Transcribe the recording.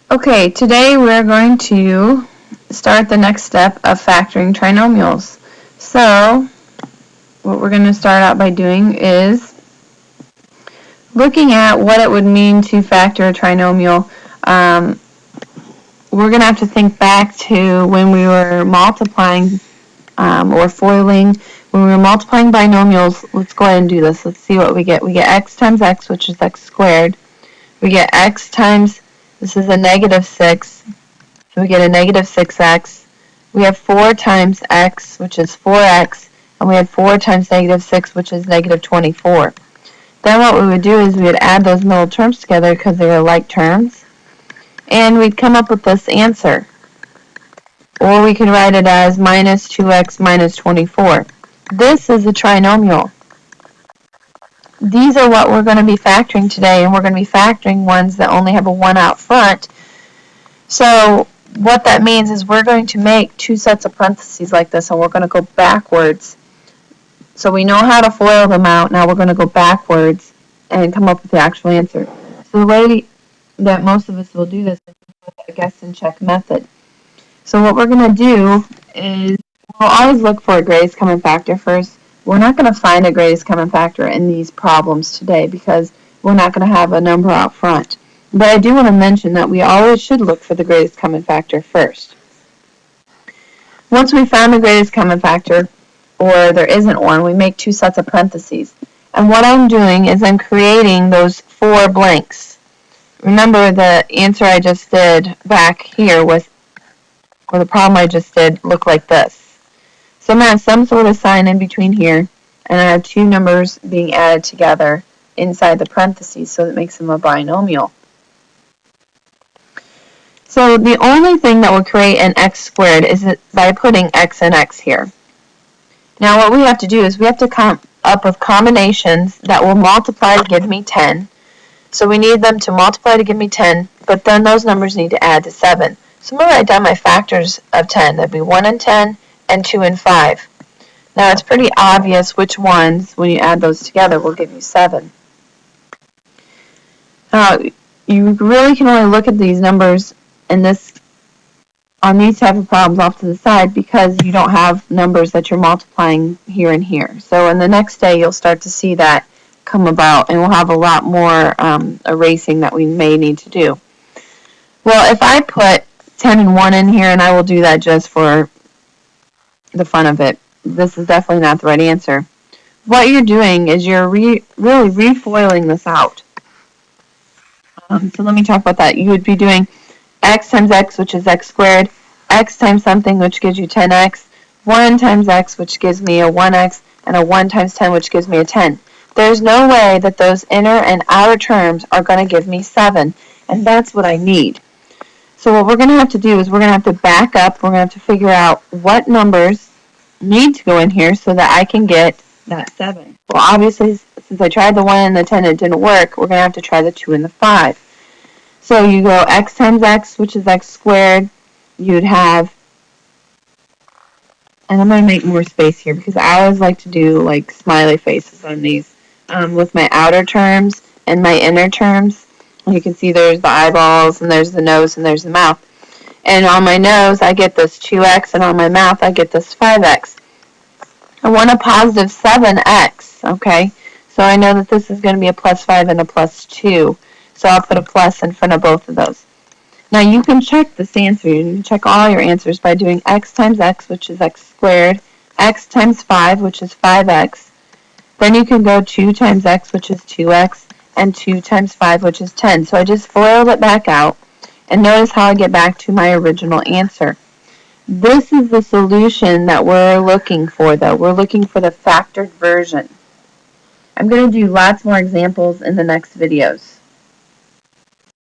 Okay, today we're going to start the next step of factoring trinomials. So, what we're going to start out by doing is looking at what it would mean to factor a trinomial. We're going to have to think back to when we were multiplying or foiling. When we were multiplying binomials, let's go ahead and do this. Let's see what we get. We get x times x, which is x squared. We get x times, this is a negative 6, so we get a negative 6x. We have 4 times x, which is 4x, and we have 4 times negative 6, which is negative 24. Then what we would do is we would add those middle terms together because they were like terms, and we'd come up with this answer. Or we could write it as minus 2x minus 24. This is a trinomial. These are what we're going to be factoring today, and we're going to be factoring ones that only have a 1 out front. So what that means is we're going to make 2 sets of parentheses like this, and we're going to go backwards. So we know how to FOIL them out. Now we're going to go backwards and come up with the actual answer. So the way that most of us will do this is with a guess and check method. So what we're going to do is we'll always look for a greatest common factor first. We're not going to find a greatest common factor in these problems today because we're not going to have a number out front. But I do want to mention that we always should look for the greatest common factor first. Once we found the greatest common factor, or there isn't one, we make 2 sets of parentheses. And what I'm doing is I'm creating those 4 blanks. Remember the answer I just did back here was, or the problem I just did, looked like this. So I'm going to have some sort of sign in between here, and I have 2 numbers being added together inside the parentheses, so that makes them a binomial. So the only thing that will create an x squared is by putting x and x here. Now what we have to do is we have to come up with combinations that will multiply to give me 10. So we need them to multiply to give me 10, but then those numbers need to add to 7. So I'm going to write down my factors of 10. That would be 1 and 10 and 2 and 5. Now it's pretty obvious which ones, when you add those together, will give you 7. You really can only look at these numbers on these type of problems off to the side because you don't have numbers that you're multiplying here and here. So in the next day you'll start to see that come about, and we'll have a lot more erasing that we may need to do. Well, if I put 10 and 1 in here, and I will do that just for the fun of it, this is definitely not the right answer. What you're doing is you're really refoiling this out. So let me talk about that. You would be doing x times x, which is x squared, x times something, which gives you 10x, 1 times x, which gives me a 1x, and a 1 times 10, which gives me a 10. There's no way that those inner and outer terms are going to give me 7, and that's what I need. So what we're going to have to do is we're going to have to back up. We're going to have to figure out what numbers need to go in here so that I can get that 7. Well, obviously, since I tried the 1 and the 10 and it didn't work, we're going to have to try the 2 and the 5. So you go x times x, which is x squared. You'd have, and I'm going to make more space here because I always like to do like smiley faces on these with my outer terms and my inner terms. You can see there's the eyeballs, and there's the nose, and there's the mouth. And on my nose, I get this 2x, and on my mouth, I get this 5x. I want a positive 7x, okay? So I know that this is going to be a plus 5 and a plus 2. So I'll put a plus in front of both of those. Now you can check this answer. You can check all your answers by doing x times x, which is x squared, x times 5, which is 5x. Then you can go 2 times x, which is 2x, and 2 times 5, which is 10. So I just FOILed it back out, and notice how I get back to my original answer. This is the solution that we're looking for, though. We're looking for the factored version. I'm going to do lots more examples in the next videos.